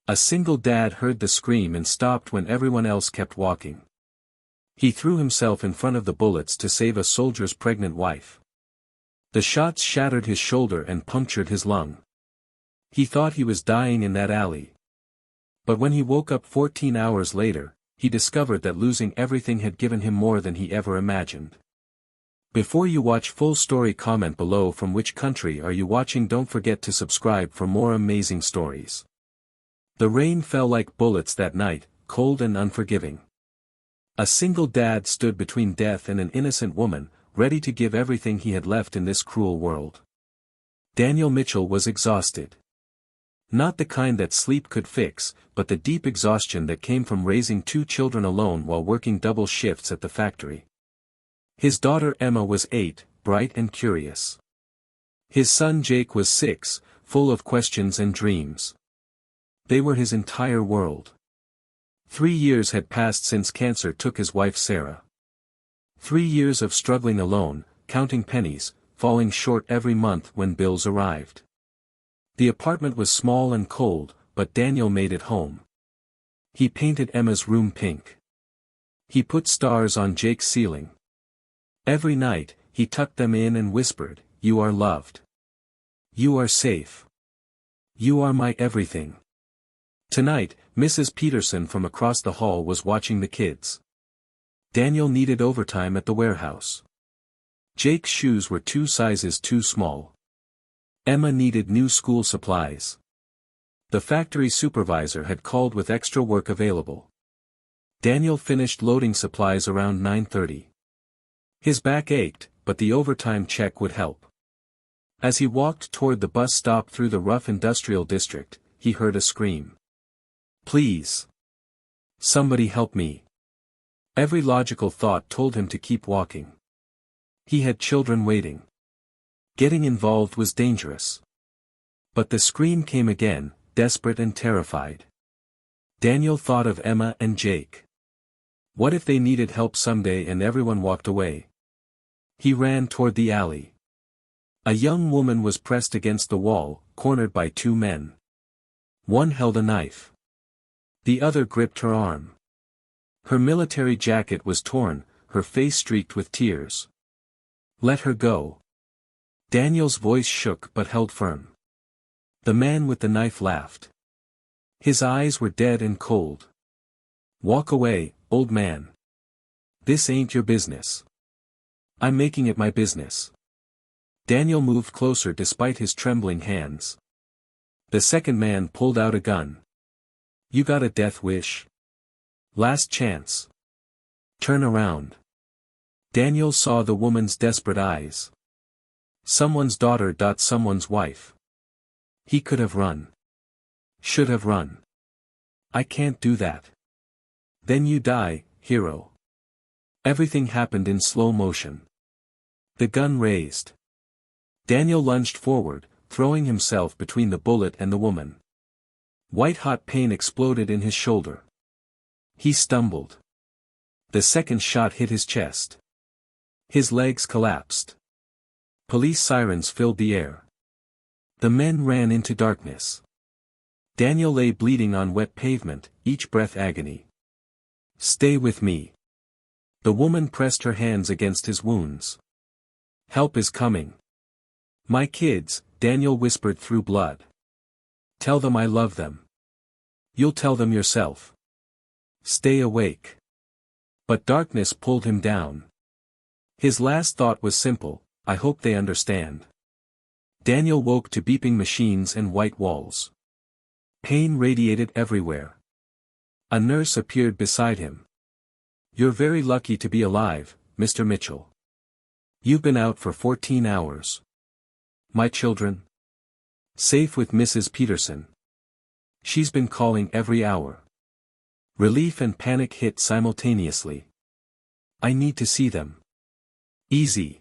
A single dad heard the scream and stopped when everyone else kept walking. He threw himself in front of the bullets to save a soldier's pregnant wife. The shots shattered his shoulder and punctured his lung. He thought he was dying in that alley. But when he woke up 14 hours later, he discovered that losing everything had given him more than he ever imagined. Before you watch full story, comment below from which country are you watching. Don't forget to subscribe for more amazing stories. The rain fell like bullets that night, cold and unforgiving. A single dad stood between death and an innocent woman, ready to give everything he had left in this cruel world. Daniel Mitchell was exhausted. Not the kind that sleep could fix, but the deep exhaustion that came from raising 2 children alone while working double shifts at the factory. His daughter Emma was 8, bright and curious. His son Jake was 6, full of questions and dreams. They were his entire world. 3 years had passed since cancer took his wife Sarah. 3 years of struggling alone, counting pennies, falling short every month when bills arrived. The apartment was small and cold, but Daniel made it home. He painted Emma's room pink. He put stars on Jake's ceiling. Every night, he tucked them in and whispered, "You are loved. You are safe. You are my everything." Tonight, Mrs. Peterson from across the hall was watching the kids. Daniel needed overtime at the warehouse. Jake's shoes were 2 sizes too small. Emma needed new school supplies. The factory supervisor had called with extra work available. Daniel finished loading supplies around 9:30. His back ached, but the overtime check would help. As he walked toward the bus stop through the rough industrial district, he heard a scream. "Please. Somebody help me." Every logical thought told him to keep walking. He had children waiting. Getting involved was dangerous. But the scream came again, desperate and terrified. Daniel thought of Emma and Jake. What if they needed help someday and everyone walked away? He ran toward the alley. A young woman was pressed against the wall, cornered by 2 men. One held a knife. The other gripped her arm. Her military jacket was torn, her face streaked with tears. "Let her go." Daniel's voice shook but held firm. The man with the knife laughed. His eyes were dead and cold. "Walk away, old man. This ain't your business." "I'm making it my business." Daniel moved closer despite his trembling hands. The second man pulled out a gun. "You got a death wish? Last chance. Turn around." Daniel saw the woman's desperate eyes. Someone's daughter. Someone's wife. He could have run. Should have run. "I can't do that." "Then you die, hero." Everything happened in slow motion. The gun raised. Daniel lunged forward, throwing himself between the bullet and the woman. White-hot pain exploded in his shoulder. He stumbled. The second shot hit his chest. His legs collapsed. Police sirens filled the air. The men ran into darkness. Daniel lay bleeding on wet pavement, each breath agony. "Stay with me." The woman pressed her hands against his wounds. "Help is coming." "My kids," Daniel whispered through blood. "Tell them I love them." "You'll tell them yourself. Stay awake." But darkness pulled him down. His last thought was simple, "I hope they understand." Daniel woke to beeping machines and white walls. Pain radiated everywhere. A nurse appeared beside him. "You're very lucky to be alive, Mr. Mitchell. You've been out for 14 hours. My children?" "Safe with Mrs. Peterson. She's been calling every hour." Relief and panic hit simultaneously. "I need to see them." "Easy.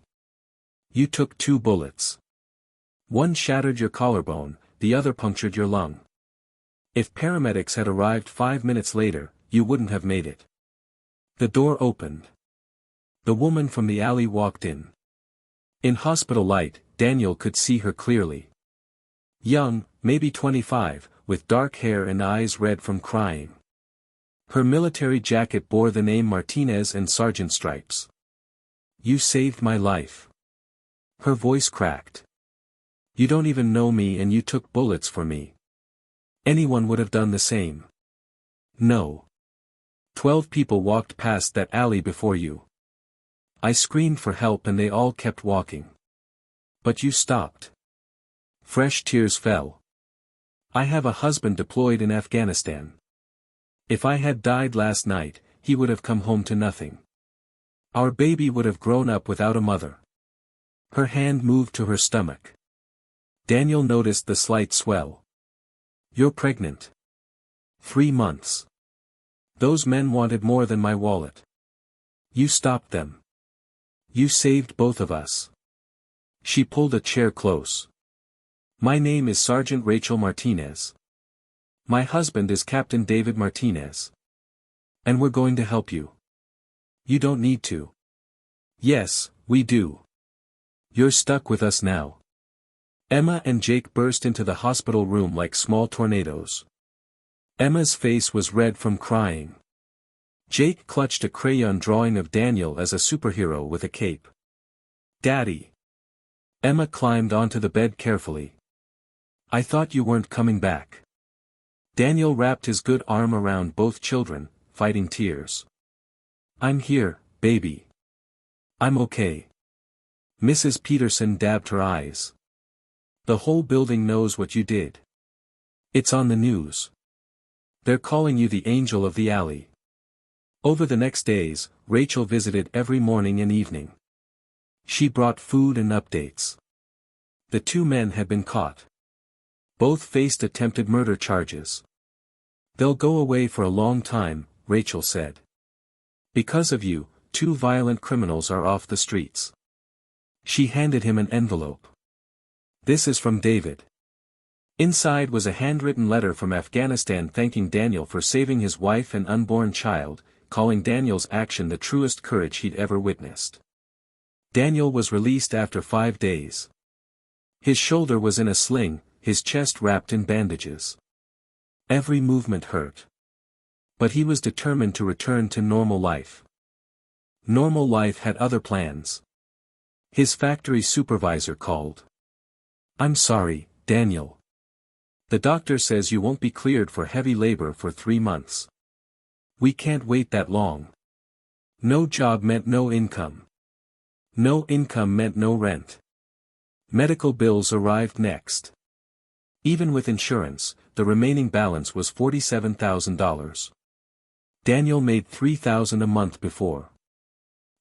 You took 2 bullets. One shattered your collarbone, the other punctured your lung. If paramedics had arrived 5 minutes later, you wouldn't have made it." The door opened. The woman from the alley walked in. In hospital light, Daniel could see her clearly. Young, maybe 25, with dark hair and eyes red from crying. Her military jacket bore the name Martinez and sergeant stripes. "You saved my life." Her voice cracked. "You don't even know me and you took bullets for me. Anyone would have done the same." "No. 12 people walked past that alley before you. I screamed for help and they all kept walking. But you stopped." Fresh tears fell. "I have a husband deployed in Afghanistan. If I had died last night, he would have come home to nothing. Our baby would have grown up without a mother." Her hand moved to her stomach. Daniel noticed the slight swell. "You're pregnant." 3 months. "Those men wanted more than my wallet. You stopped them. You saved both of us." She pulled a chair close. "My name is Sergeant Rachel Martinez. My husband is Captain David Martinez. And we're going to help you. You don't need to." "Yes, we do. You're stuck with us now." Emma and Jake burst into the hospital room like small tornadoes. Emma's face was red from crying. Jake clutched a crayon drawing of Daniel as a superhero with a cape. "Daddy." Emma climbed onto the bed carefully. "I thought you weren't coming back." Daniel wrapped his good arm around both children, fighting tears. "I'm here, baby. I'm okay." Mrs. Peterson dabbed her eyes. "The whole building knows what you did. It's on the news. They're calling you the angel of the alley." Over the next days, Rachel visited every morning and evening. She brought food and updates. The 2 men had been caught. Both faced attempted murder charges. "They'll go away for a long time," Rachel said. "Because of you, 2 violent criminals are off the streets." She handed him an envelope. "This is from David." Inside was a handwritten letter from Afghanistan thanking Daniel for saving his wife and unborn child, calling Daniel's action the truest courage he'd ever witnessed. Daniel was released after 5 days. His shoulder was in a sling, his chest wrapped in bandages. Every movement hurt. But he was determined to return to normal life. Normal life had other plans. His factory supervisor called. "I'm sorry, Daniel. The doctor says you won't be cleared for heavy labor for 3 months. We can't wait that long." No job meant no income. No income meant no rent. Medical bills arrived next. Even with insurance, the remaining balance was $47,000. Daniel made $3,000 a month before.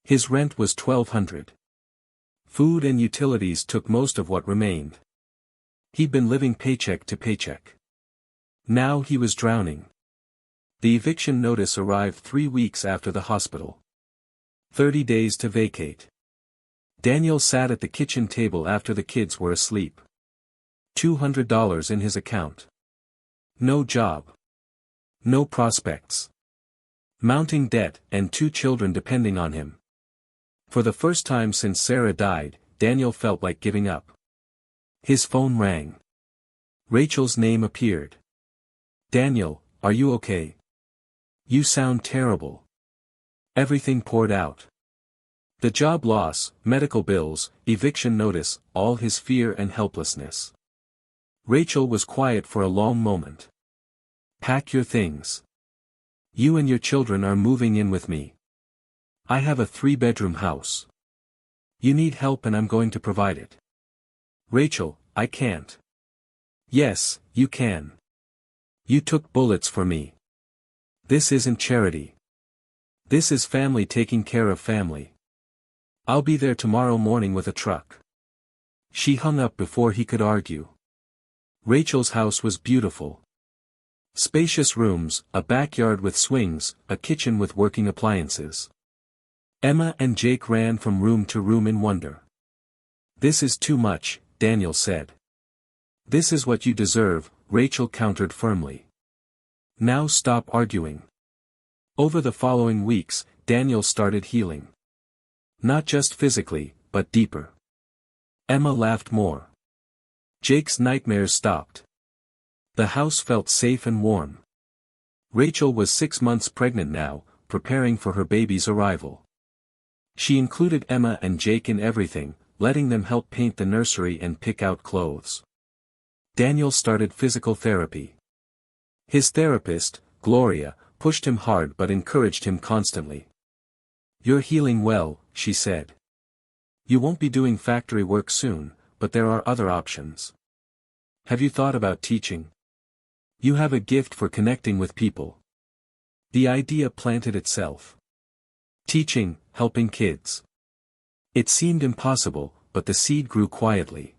His rent was $1,200. Food and utilities took most of what remained. He'd been living paycheck to paycheck. Now he was drowning. The eviction notice arrived 3 weeks after the hospital. 30 days to vacate. Daniel sat at the kitchen table after the kids were asleep. $200 in his account. No job. No prospects. Mounting debt and 2 children depending on him. For the first time since Sarah died, Daniel felt like giving up. His phone rang. Rachel's name appeared. "Daniel, are you okay? You sound terrible." Everything poured out. The job loss, medical bills, eviction notice, all his fear and helplessness. Rachel was quiet for a long moment. "Pack your things. You and your children are moving in with me. I have a 3-bedroom house. You need help and I'm going to provide it." "Rachel, I can't." "Yes, you can. You took bullets for me. This isn't charity. This is family taking care of family. I'll be there tomorrow morning with a truck." She hung up before he could argue. Rachel's house was beautiful. Spacious rooms, a backyard with swings, a kitchen with working appliances. Emma and Jake ran from room to room in wonder. "This is too much," Daniel said. "This is what you deserve," Rachel countered firmly. "Now stop arguing." Over the following weeks, Daniel started healing. Not just physically, but deeper. Emma laughed more. Jake's nightmares stopped. The house felt safe and warm. Rachel was 6 months pregnant now, preparing for her baby's arrival. She included Emma and Jake in everything, letting them help paint the nursery and pick out clothes. Daniel started physical therapy. His therapist, Gloria, pushed him hard but encouraged him constantly. "You're healing well," she said. "You won't be doing factory work soon, but there are other options. Have you thought about teaching? You have a gift for connecting with people." The idea planted itself. Teaching, helping kids. It seemed impossible, but the seed grew quietly.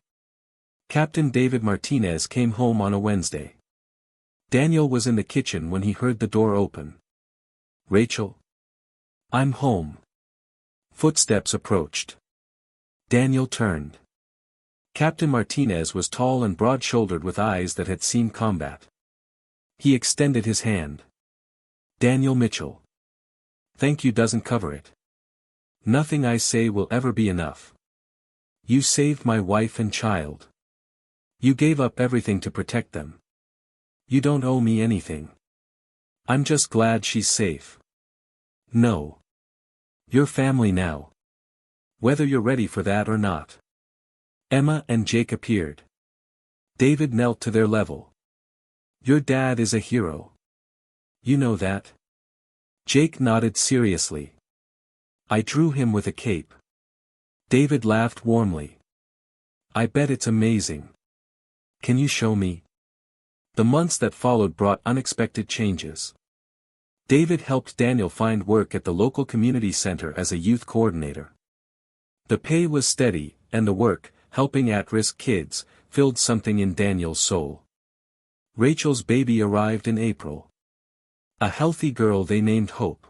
Captain David Martinez came home on a Wednesday. Daniel was in the kitchen when he heard the door open. "Rachel?" "I'm home." Footsteps approached. Daniel turned. Captain Martinez was tall and broad-shouldered with eyes that had seen combat. He extended his hand. "Daniel Mitchell. Thank you doesn't cover it. Nothing I say will ever be enough. You saved my wife and child. You gave up everything to protect them. You don't owe me anything. I'm just glad she's safe." "No. You're family now. Whether you're ready for that or not." Emma and Jake appeared. David knelt to their level. "Your dad is a hero. You know that?" Jake nodded seriously. "I drew him with a cape." David laughed warmly. "I bet it's amazing. Can you show me?" The months that followed brought unexpected changes. David helped Daniel find work at the local community center as a youth coordinator. The pay was steady, and the work, helping at-risk kids, filled something in Daniel's soul. Rachel's baby arrived in April. A healthy girl they named Hope.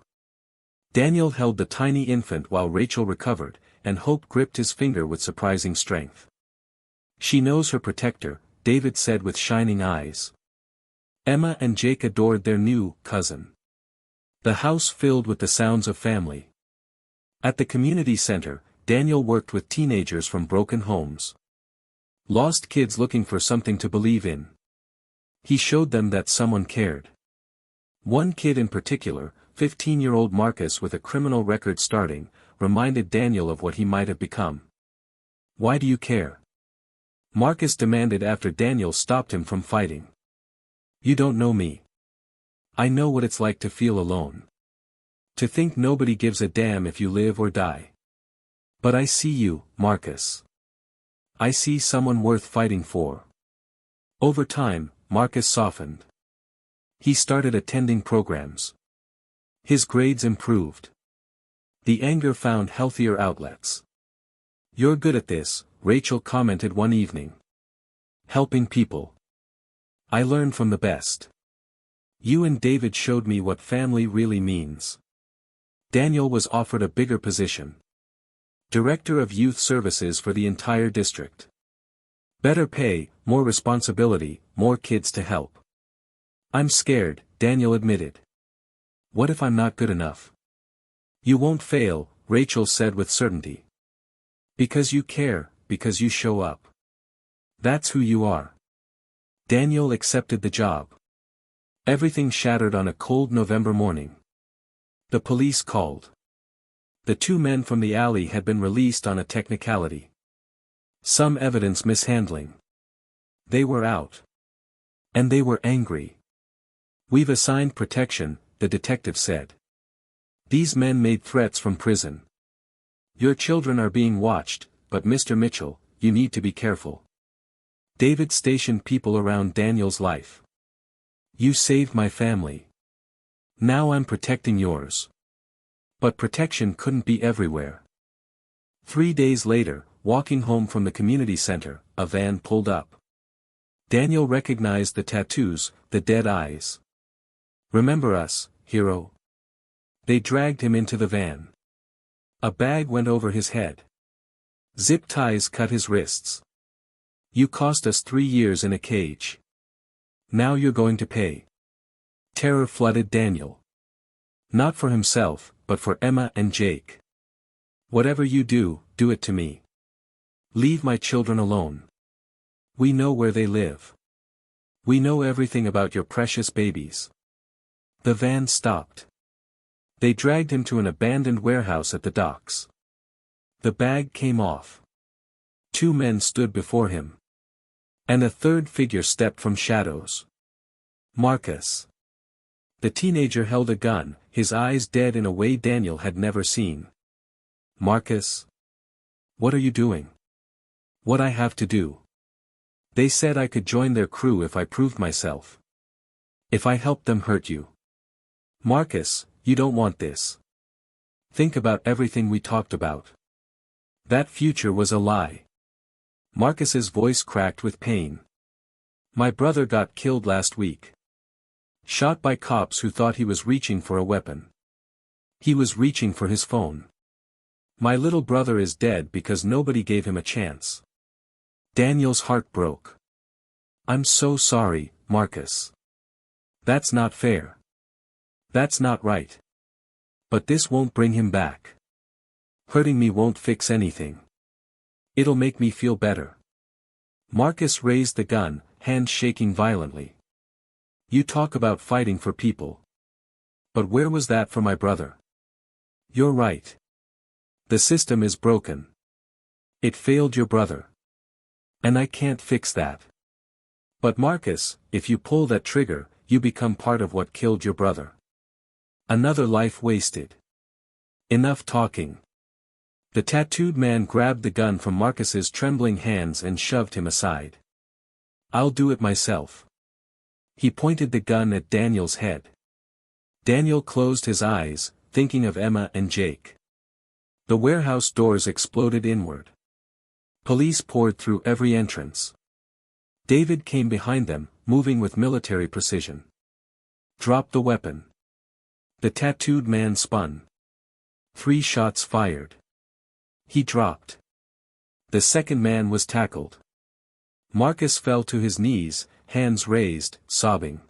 Daniel held the tiny infant while Rachel recovered, and Hope gripped his finger with surprising strength. "She knows her protector," David said with shining eyes. Emma and Jake adored their new cousin. The house filled with the sounds of family. At the community center, Daniel worked with teenagers from broken homes. Lost kids looking for something to believe in. He showed them that someone cared. One kid in particular, 15-year-old Marcus with a criminal record starting, reminded Daniel of what he might have become. "Why do you care?" Marcus demanded after Daniel stopped him from fighting. "You don't know me. I know what it's like to feel alone. To think nobody gives a damn if you live or die. But I see you, Marcus. I see someone worth fighting for." Over time, Marcus softened. He started attending programs. His grades improved. The anger found healthier outlets. "You're good at this," Rachel commented one evening. "Helping people. I learned from the best. You and David showed me what family really means." Daniel was offered a bigger position. Director of Youth Services for the entire district. Better pay, more responsibility, more kids to help. "I'm scared," Daniel admitted. "What if I'm not good enough?" "You won't fail," Rachel said with certainty. "Because you care, because you show up. That's who you are." Daniel accepted the job. Everything shattered on a cold November morning. The police called. The 2 men from the alley had been released on a technicality. Some evidence mishandling. They were out. And they were angry. "We've assigned protection," the detective said. "These men made threats from prison. Your children are being watched, but Mr. Mitchell, you need to be careful." David stationed people around Daniel's life. "You saved my family. Now I'm protecting yours." But protection couldn't be everywhere. 3 days later, walking home from the community center, a van pulled up. Daniel recognized the tattoos, the dead eyes. "Remember us, hero?" They dragged him into the van. A bag went over his head. Zip ties cut his wrists. "You cost us 3 years in a cage. Now you're going to pay." Terror flooded Daniel. Not for himself, but for Emma and Jake. "Whatever you do, do it to me. Leave my children alone." We know where they live. We know everything about your precious babies. The van stopped. They dragged him to an abandoned warehouse at the docks. The bag came off. 2 men stood before him. And a third figure stepped from shadows. Marcus. The teenager held a gun, his eyes dead in a way Daniel had never seen. Marcus? What are you doing? What I have to do? They said I could join their crew if I proved myself. If I helped them hurt you. Marcus, you don't want this. Think about everything we talked about. That future was a lie. Marcus's voice cracked with pain. My brother got killed last week. Shot by cops who thought he was reaching for a weapon. He was reaching for his phone. My little brother is dead because nobody gave him a chance. Daniel's heart broke. I'm so sorry, Marcus. That's not fair. That's not right. But this won't bring him back. Hurting me won't fix anything. It'll make me feel better. Marcus raised the gun, hands shaking violently. You talk about fighting for people. But where was that for my brother? You're right. The system is broken. It failed your brother. And I can't fix that. But Marcus, if you pull that trigger, you become part of what killed your brother. Another life wasted. Enough talking. The tattooed man grabbed the gun from Marcus's trembling hands and shoved him aside. I'll do it myself. He pointed the gun at Daniel's head. Daniel closed his eyes, thinking of Emma and Jake. The warehouse doors exploded inward. Police poured through every entrance. David came behind them, moving with military precision. Drop the weapon. The tattooed man spun. 3 shots fired. He dropped. The second man was tackled. Marcus fell to his knees, hands raised, sobbing.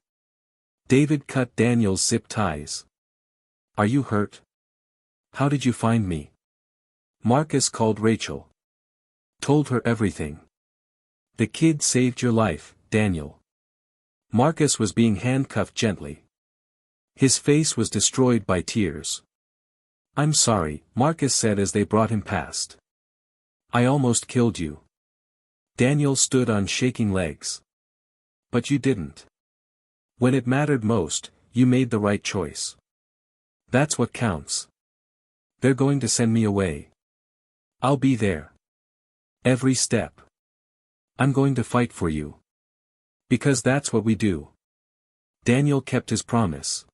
David cut Daniel's zip ties. Are you hurt? How did you find me? Marcus called Rachel. Told her everything. The kid saved your life, Daniel. Marcus was being handcuffed gently. His face was destroyed by tears. I'm sorry, Marcus said as they brought him past. I almost killed you. Daniel stood on shaking legs. But you didn't. When it mattered most, you made the right choice. That's what counts. They're going to send me away. I'll be there. Every step. I'm going to fight for you. Because that's what we do. Daniel kept his promise.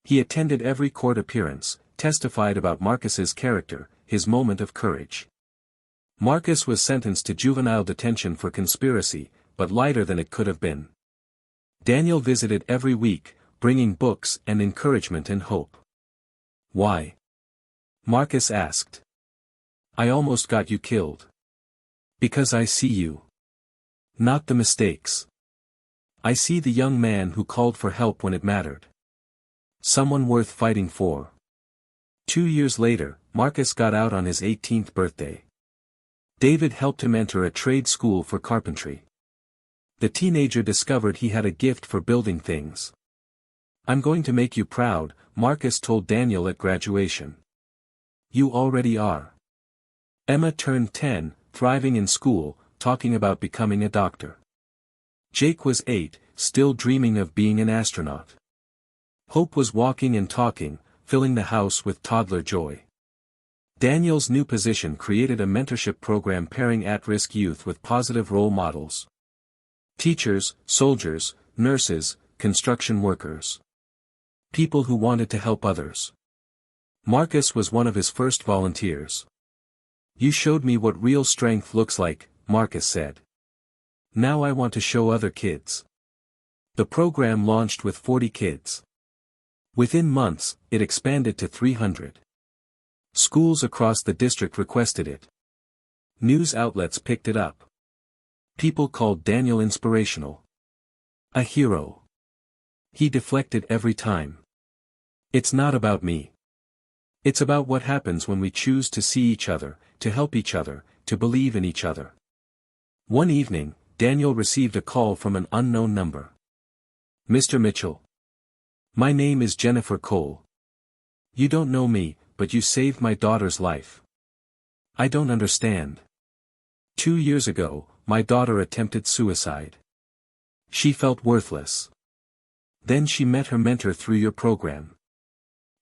He attended every court appearance, testified about Marcus's character, his moment of courage. Marcus was sentenced to juvenile detention for conspiracy, but lighter than it could have been. Daniel visited every week, bringing books and encouragement and hope. Why? Marcus asked. I almost got you killed. Because I see you. Not the mistakes. I see the young man who called for help when it mattered. Someone worth fighting for. 2 years later, Marcus got out on his 18th birthday. David helped him enter a trade school for carpentry. The teenager discovered he had a gift for building things. I'm going to make you proud, Marcus told Daniel at graduation. You already are. Emma turned 10, thriving in school, talking about becoming a doctor. Jake was 8, still dreaming of being an astronaut. Hope was walking and talking, filling the house with toddler joy. Daniel's new position created a mentorship program pairing at-risk youth with positive role models. Teachers, soldiers, nurses, construction workers. People who wanted to help others. Marcus was one of his first volunteers. You showed me what real strength looks like, Marcus said. Now I want to show other kids. The program launched with 40 kids. Within months, it expanded to 300. Schools across the district requested it. News outlets picked it up. People called Daniel inspirational. A hero. He deflected every time. It's not about me. It's about what happens when we choose to see each other, to help each other, to believe in each other. One evening, Daniel received a call from an unknown number. "Mr. Mitchell. My name is Jennifer Cole. You don't know me, but you saved my daughter's life. I don't understand. 2 years ago, my daughter attempted suicide. She felt worthless. Then she met her mentor through your program.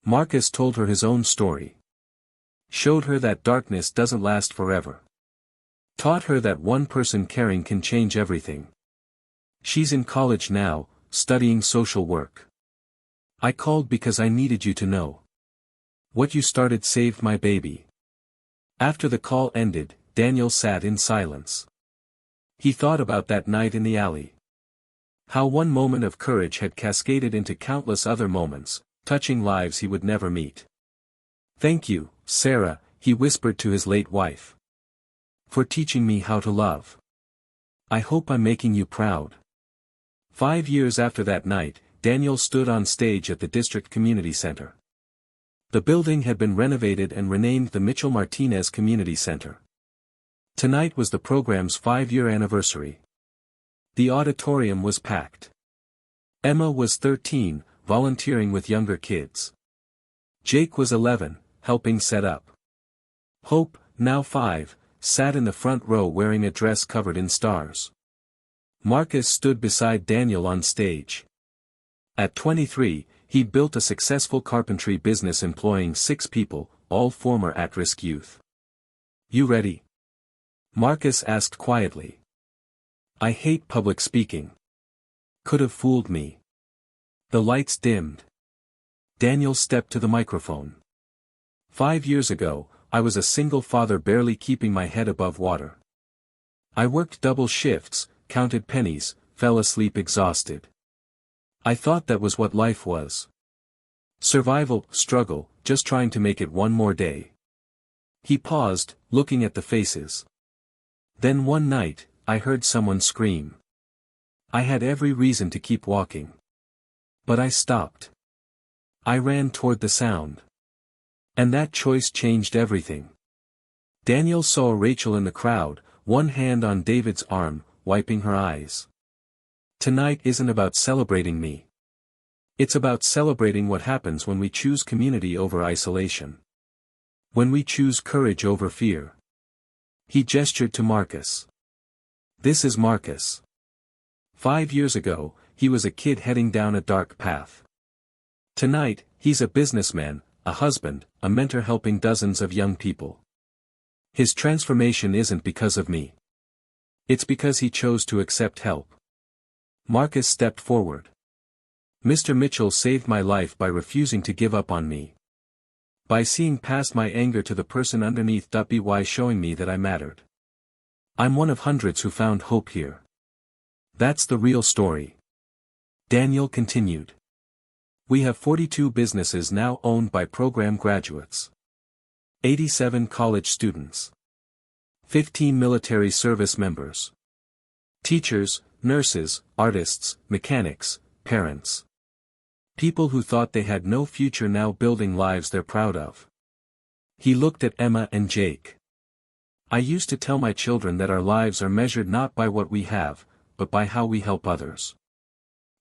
Marcus told her his own story. Showed her that darkness doesn't last forever. Taught her that one person caring can change everything. She's in college now, studying social work. I called because I needed you to know. What you started saved my baby." After the call ended, Daniel sat in silence. He thought about that night in the alley. How one moment of courage had cascaded into countless other moments, touching lives he would never meet. "Thank you, Sarah," he whispered to his late wife. "For teaching me how to love. I hope I'm making you proud." 5 years after that night, Daniel stood on stage at the District Community Center. The building had been renovated and renamed the Mitchell Martinez Community Center. Tonight was the program's 5-year anniversary. The auditorium was packed. Emma was 13, volunteering with younger kids. Jake was 11, helping set up. Hope, now 5, sat in the front row wearing a dress covered in stars. Marcus stood beside Daniel on stage. At 23, he'd built a successful carpentry business employing 6 people, all former at-risk youth. "You ready?" Marcus asked quietly. "I hate public speaking. Could have fooled me." The lights dimmed. Daniel stepped to the microphone. 5 years ago, I was a single father barely keeping my head above water. I worked double shifts, counted pennies, fell asleep exhausted. I thought that was what life was. Survival, struggle, just trying to make it one more day." He paused, looking at the faces. "Then one night, I heard someone scream. I had every reason to keep walking. But I stopped. I ran toward the sound. And that choice changed everything." Daniel saw Rachel in the crowd, one hand on David's arm, wiping her eyes. "Tonight isn't about celebrating me. It's about celebrating what happens when we choose community over isolation. When we choose courage over fear." He gestured to Marcus. "This is Marcus. 5 years ago, he was a kid heading down a dark path. Tonight, he's a businessman, a husband, a mentor helping dozens of young people. His transformation isn't because of me. It's because he chose to accept help." Marcus stepped forward. "Mr. Mitchell saved my life by refusing to give up on me. By seeing past my anger to the person underneath. By showing me that I mattered. I'm one of hundreds who found hope here. That's the real story." Daniel continued. "We have 42 businesses now owned by program graduates. 87 college students. 15 military service members. Teachers, nurses, artists, mechanics, parents. People who thought they had no future now building lives they're proud of." He looked at Emma and Jake. "I used to tell my children that our lives are measured not by what we have, but by how we help others.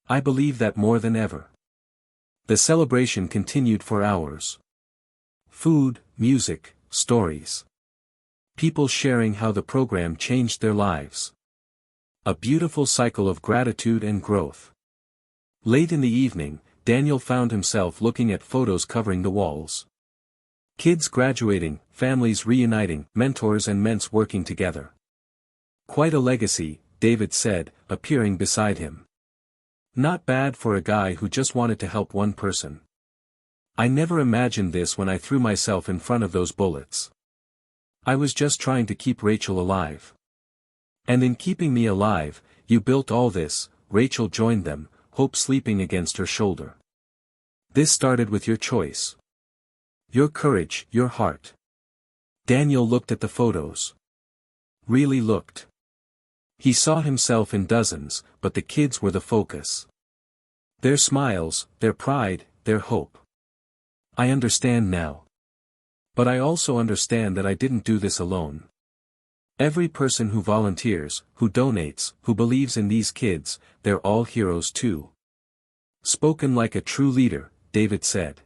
I believe that more than ever." The celebration continued for hours. Food, music, stories. People sharing how the program changed their lives. A beautiful cycle of gratitude and growth. Late in the evening, Daniel found himself looking at photos covering the walls. Kids graduating, families reuniting, mentors and ments working together. "Quite a legacy," David said, appearing beside him. "Not bad for a guy who just wanted to help one person. I never imagined this when I threw myself in front of those bullets. I was just trying to keep Rachel alive. And in keeping me alive, you built all this." Rachel joined them, hope sleeping against her shoulder. "This started with your choice. Your courage, your heart." Daniel looked at the photos. Really looked. He saw himself in dozens, but the kids were the focus. Their smiles, their pride, their hope. "I understand now. But I also understand that I didn't do this alone. Every person who volunteers, who donates, who believes in these kids, they're all heroes too. Spoken like a true leader, David said.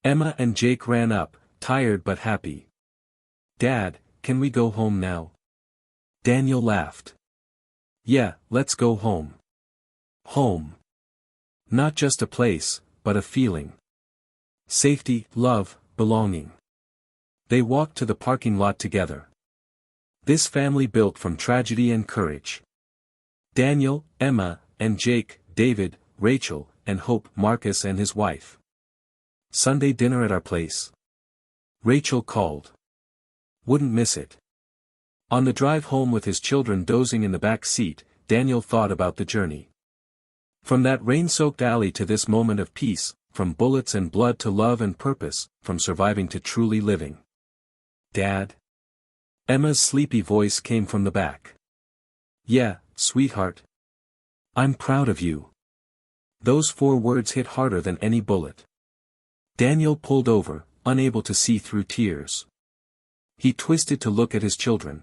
Emma and Jake ran up, tired but happy. Dad, can we go home now? Daniel laughed. Yeah, let's go home. Home. Not just a place, but a feeling. Safety, love, belonging. They walked to the parking lot together. This family built from tragedy and courage. Daniel, Emma, and Jake, David, Rachel, and Hope, Marcus and his wife. Sunday dinner at our place. Rachel called. Wouldn't miss it. On the drive home with his children dozing in the back seat, Daniel thought about the journey. From that rain-soaked alley to this moment of peace, from bullets and blood to love and purpose, from surviving to truly living. Dad? Emma's sleepy voice came from the back. Yeah, sweetheart. I'm proud of you. Those 4 words hit harder than any bullet. Daniel pulled over, unable to see through tears. He twisted to look at his children.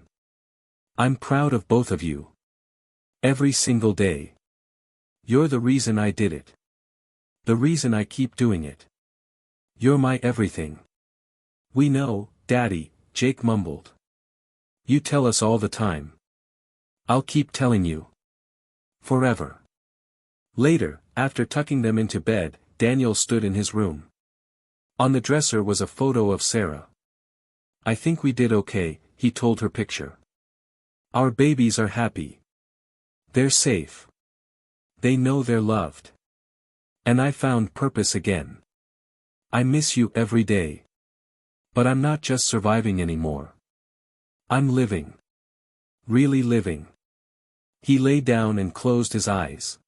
I'm proud of both of you. Every single day. You're the reason I did it. The reason I keep doing it. You're my everything. We know, Daddy, Jake mumbled. You tell us all the time. I'll keep telling you. Forever. Later, after tucking them into bed, Daniel stood in his room. On the dresser was a photo of Sarah. I think we did okay, he told her picture. Our babies are happy. They're safe. They know they're loved. And I found purpose again. I miss you every day. But I'm not just surviving anymore. I'm living. Really living. He lay down and closed his eyes.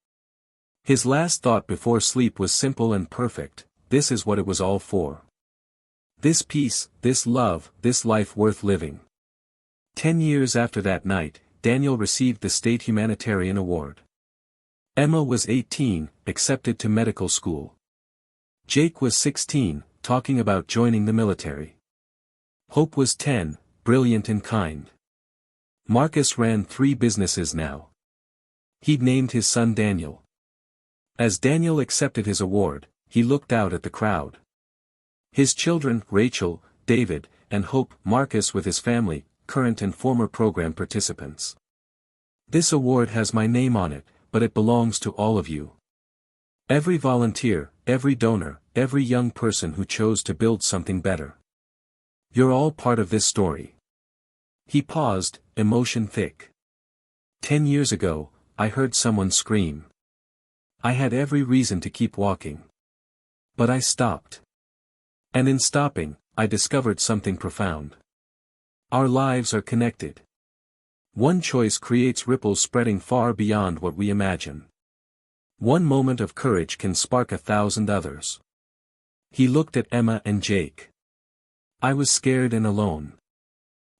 His last thought before sleep was simple and perfect: this is what it was all for. This peace, this love, this life worth living. 10 years after that night, Daniel received the State Humanitarian Award. Emma was 18, accepted to medical school. Jake was 16, talking about joining the military. Hope was 10, brilliant and kind. Marcus ran 3 businesses now. He'd named his son Daniel. As Daniel accepted his award, he looked out at the crowd. His children, Rachel, David, and Hope, Marcus with his family, current and former program participants. This award has my name on it, but it belongs to all of you. Every volunteer, every donor, every young person who chose to build something better. You're all part of this story. He paused, emotion thick. 10 years ago, I heard someone scream. I had every reason to keep walking. But I stopped. And in stopping, I discovered something profound. Our lives are connected. One choice creates ripples spreading far beyond what we imagine. One moment of courage can spark 1,000 others. He looked at Emma and Jake. I was scared and alone.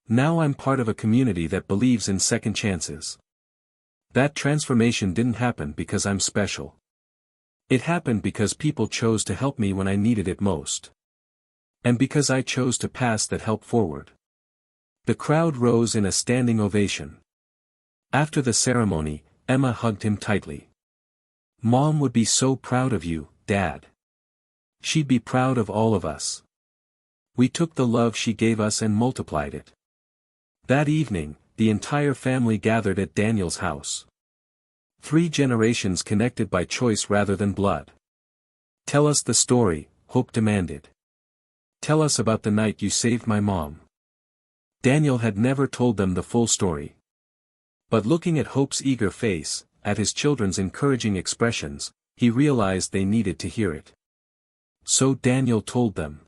Now I'm part of a community that believes in second chances. That transformation didn't happen because I'm special. It happened because people chose to help me when I needed it most. And because I chose to pass that help forward. The crowd rose in a standing ovation. After the ceremony, Emma hugged him tightly. Mom would be so proud of you, Dad. She'd be proud of all of us. We took the love she gave us and multiplied it. That evening, the entire family gathered at Daniel's house. 3 generations connected by choice rather than blood. Tell us the story, Hope demanded. Tell us about the night you saved my mom. Daniel had never told them the full story. But looking at Hope's eager face, at his children's encouraging expressions, he realized they needed to hear it. So Daniel told them.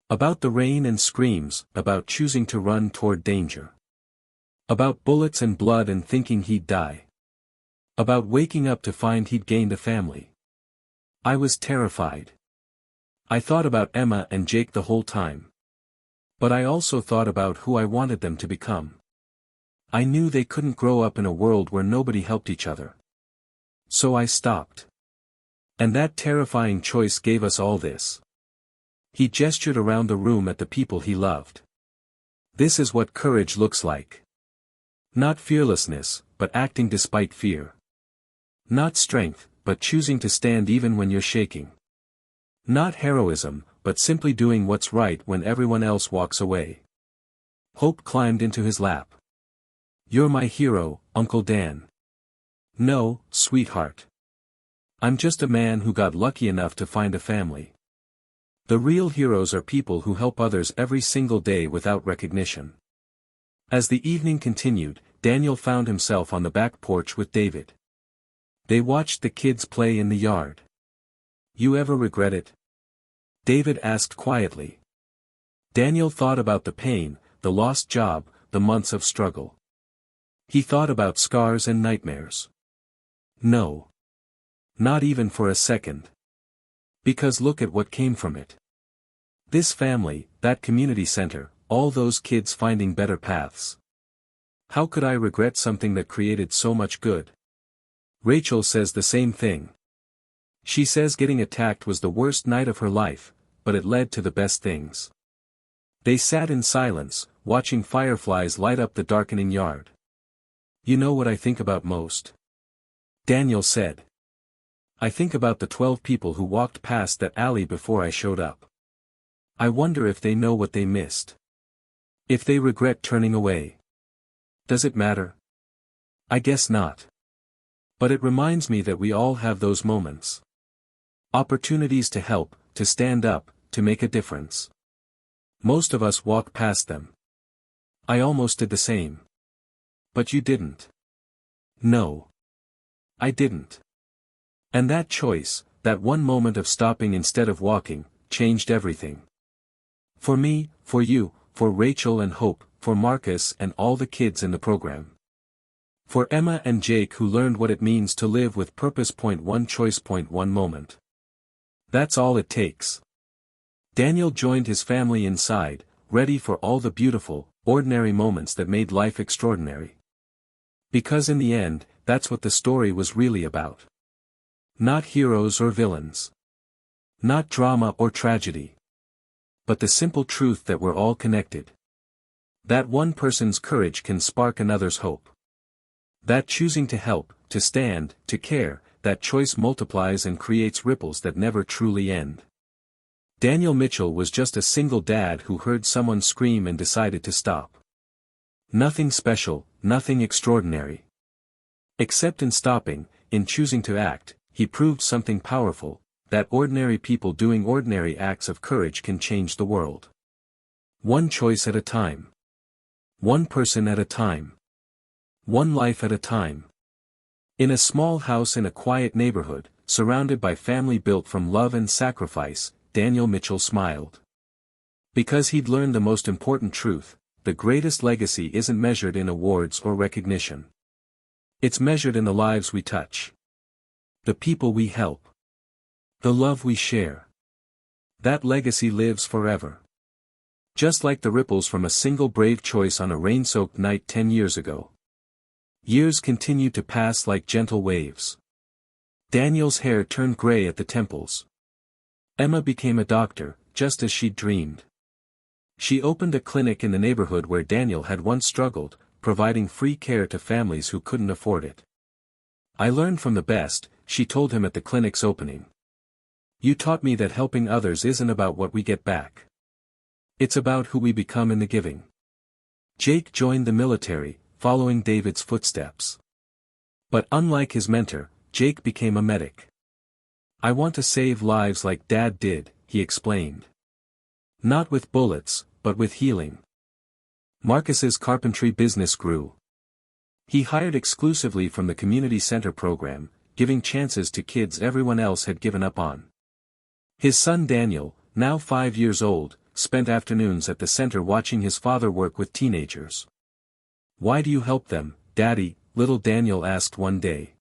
About the rain and screams, about choosing to run toward danger. About bullets and blood and thinking he'd die. About waking up to find he'd gained a family. I was terrified. I thought about Emma and Jake the whole time. But I also thought about who I wanted them to become. I knew they couldn't grow up in a world where nobody helped each other. So I stopped. And that terrifying choice gave us all this. He gestured around the room at the people he loved. This is what courage looks like. Not fearlessness, but acting despite fear. Not strength, but choosing to stand even when you're shaking. Not heroism, but simply doing what's right when everyone else walks away. Hope climbed into his lap. "You're my hero, Uncle Dan." "No, sweetheart. I'm just a man who got lucky enough to find a family. The real heroes are people who help others every single day without recognition." As the evening continued, Daniel found himself on the back porch with David. They watched the kids play in the yard. "You ever regret it?" David asked quietly. Daniel thought about the pain, the lost job, the months of struggle. He thought about scars and nightmares. No. Not even for a second. Because look at what came from it. This family, that community center, all those kids finding better paths. How could I regret something that created so much good? Rachel says the same thing. She says getting attacked was the worst night of her life, but it led to the best things. They sat in silence, watching fireflies light up the darkening yard. "You know what I think about most?" Daniel said. "I think about the 12 people who walked past that alley before I showed up. I wonder if they know what they missed. If they regret turning away. Does it matter? I guess not. But it reminds me that we all have those moments. Opportunities to help, to stand up, to make a difference. Most of us walk past them. I almost did the same. But you didn't." "No. I didn't." And that choice, that one moment of stopping instead of walking, changed everything. For me, for you, for Rachel and Hope, for Marcus and all the kids in the program. For Emma and Jake who learned what it means to live with purpose. One choice. One moment. That's all it takes. Daniel joined his family inside, ready for all the beautiful, ordinary moments that made life extraordinary. Because in the end, that's what the story was really about. Not heroes or villains. Not drama or tragedy. But the simple truth that we're all connected. That one person's courage can spark another's hope. That choosing to help, to stand, to care, that choice multiplies and creates ripples that never truly end. Daniel Mitchell was just a single dad who heard someone scream and decided to stop. Nothing special, nothing extraordinary. Except in stopping, in choosing to act, he proved something powerful, that ordinary people doing ordinary acts of courage can change the world. One choice at a time. One person at a time. One life at a time. In a small house in a quiet neighborhood, surrounded by family built from love and sacrifice, Daniel Mitchell smiled. Because he'd learned the most important truth, the greatest legacy isn't measured in awards or recognition. It's measured in the lives we touch. The people we help. The love we share. That legacy lives forever. Just like the ripples from a single brave choice on a rain-soaked night 10 years ago. Years continued to pass like gentle waves. Daniel's hair turned gray at the temples. Emma became a doctor, just as she'd dreamed. She opened a clinic in the neighborhood where Daniel had once struggled, providing free care to families who couldn't afford it. "I learned from the best," she told him at the clinic's opening. "You taught me that helping others isn't about what we get back. It's about who we become in the giving." Jake joined the military, following David's footsteps. But unlike his mentor, Jake became a medic. "I want to save lives like Dad did," he explained. "Not with bullets, but with healing." Marcus's carpentry business grew. He hired exclusively from the community center program, giving chances to kids everyone else had given up on. His son Daniel, now 5 years old, spent afternoons at the center watching his father work with teenagers. "Why do you help them, Daddy?" little Daniel asked one day.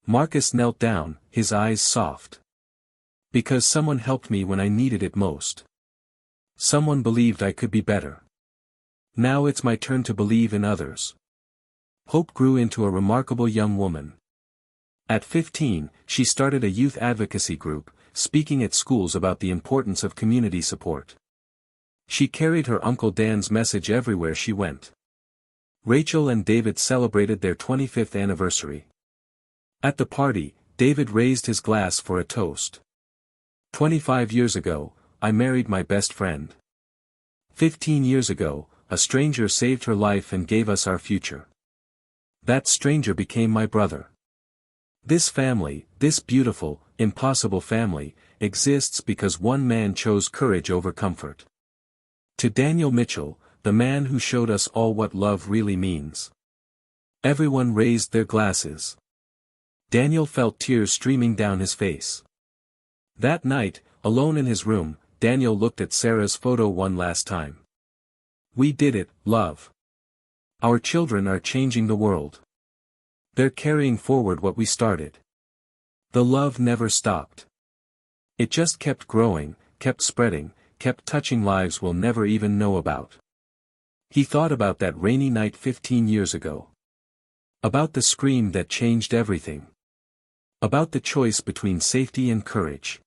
Marcus knelt down, his eyes soft. "Because someone helped me when I needed it most. Someone believed I could be better. Now it's my turn to believe in others." Hope grew into a remarkable young woman. At 15, she started a youth advocacy group, speaking at schools about the importance of community support. She carried her Uncle Dan's message everywhere she went. Rachel and David celebrated their 25th anniversary. At the party, David raised his glass for a toast. 25 years ago, I married my best friend. 15 years ago, a stranger saved her life and gave us our future. That stranger became my brother. This family, this beautiful, impossible family, exists because one man chose courage over comfort. To Daniel Mitchell, the man who showed us all what love really means. Everyone raised their glasses. Daniel felt tears streaming down his face. That night, alone in his room, Daniel looked at Sarah's photo one last time. We did it, love. Our children are changing the world. They're carrying forward what we started. The love never stopped. It just kept growing, kept spreading, kept touching lives we'll never even know about. He thought about that rainy night 15 years ago. About the scream that changed everything. About the choice between safety and courage.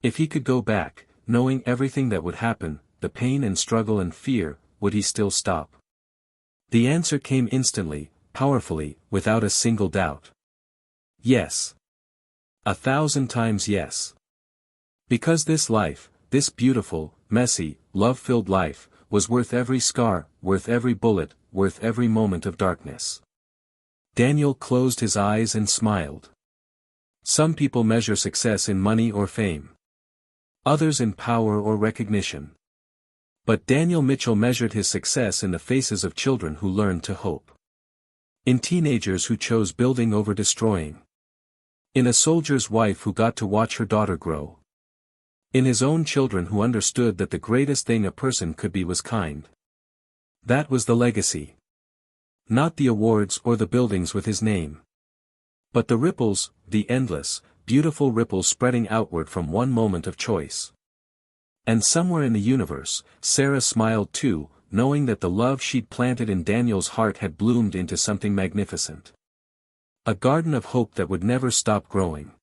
If he could go back, knowing everything that would happen, the pain and struggle and fear, would he still stop? The answer came instantly, powerfully, without a single doubt. Yes. 1,000 times yes. Because this life, this beautiful, messy, love-filled life, was worth every scar, worth every bullet, worth every moment of darkness. Daniel closed his eyes and smiled. Some people measure success in money or fame. Others in power or recognition. But Daniel Mitchell measured his success in the faces of children who learned to hope. In teenagers who chose building over destroying. In a soldier's wife who got to watch her daughter grow. In his own children who understood that the greatest thing a person could be was kind. That was the legacy. Not the awards or the buildings with his name. But the ripples, the endless, beautiful ripples spreading outward from one moment of choice. And somewhere in the universe, Sarah smiled too, knowing that the love she'd planted in Daniel's heart had bloomed into something magnificent. A garden of hope that would never stop growing.